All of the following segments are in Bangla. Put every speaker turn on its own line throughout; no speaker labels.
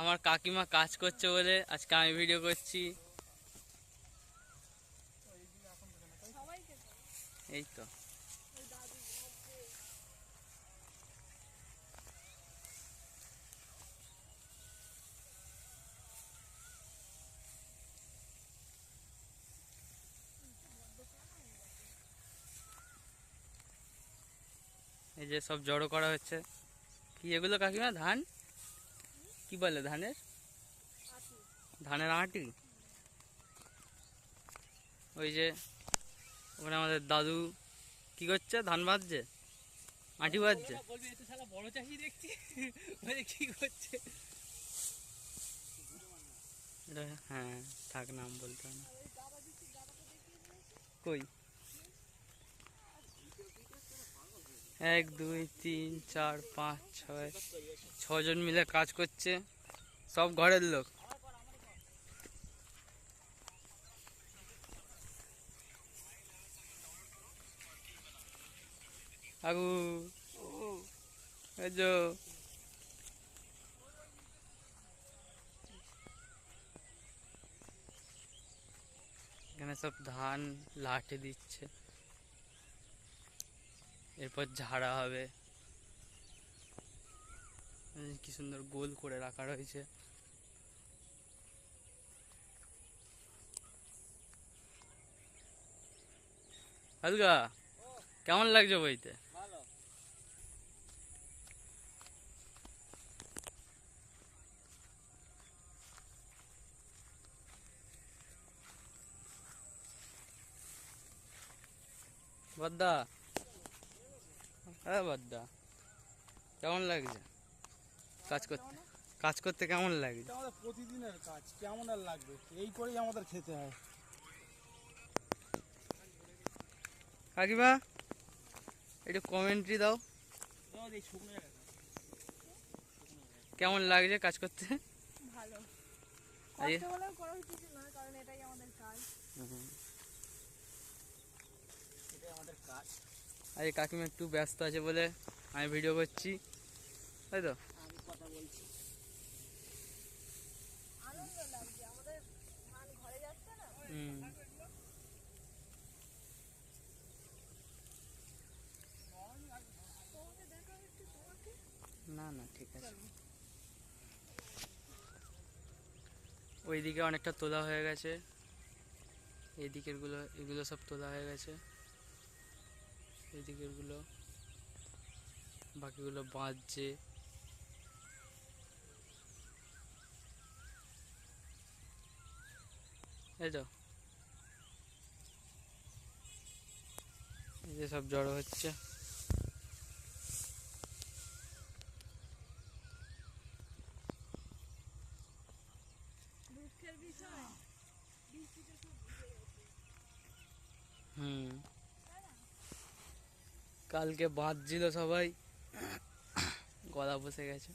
আমার কাকিমা কাজ করছে বলে আজকে আমি ভিডিও করছি। এই তো এই যে সব জড়ো করা হচ্ছে। কি এগুলো কাকিমা? ধান? কি বলে ধানের? ধানের আঁটি। ওই যে ওখানে আমাদের দাদু কি করছে? ধান বাঁধছে, আঁটি বাঁধছে। বড় চাষি দেখছি কি করছে। হ্যাঁ থাক, নাম বলতে হবে না। কই 1 2 3 4 5 6 6 জন মিলে কাজ করছে, সব ঘরের লোক। আগু এই যে এখানে সব ধান লাটে দিচ্ছে, এরপর ঝাড়া হবে। কি সুন্দর গোল করে রাখা রয়েছে। হালকা কেমন লাগছে বইতে? বদ্দা, হ্যাঁ বদ্দা, কেমন লাগছে কাজ করতে? কাজ করতে কেমন লাগছে?
আমাদের প্রতিদিনের কাজ, কেমন আর লাগবে, এই করেই আমাদের খেতে হয়।
কাকিমা একটু কমেন্ট্রি দাও, কেমন লাগছে কাজ করতে?
ভালো, কষ্ট হলেও করার কিছু না, কারণ এটাই আমাদের কাজ।
এটাই আমাদের কাজ।
আরে কাকিমা একটু ব্যস্ত আছে বলে আমি ভিডিও করছি, তাই তো?
আমি কথা বলছি,
আনন্দ লাগছে, আমাদের ধান ঘরে যাচ্ছে না।
না না ঠিক আছে। ওইদিকে অনেকটা তোলা হয়ে গেছে, এইদিকের গুলো, এগুলো সব তোলা হয়ে গেছে। এইদিকের গুলো, বাকিগুলো বাঁধছে। এই তো এই যে সব জড়ো হচ্ছে।
দুঃখের বিষয়,
কালকে বাঁধছিল সবাই, গলা বসে গেছে।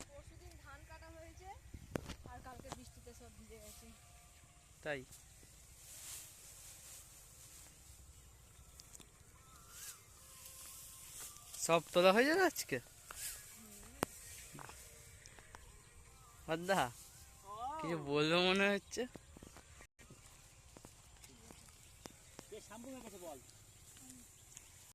পরশুদিন ধান কাটা হয়েছে, আর কালকে বৃষ্টিতে সব ভিজে গেছে।
তাই সব তোলা হয়ে যাবে আজকে? আদা কিছু বলবো মনে হচ্ছে।
শ্যাম্পু হয়ে গেছে বল।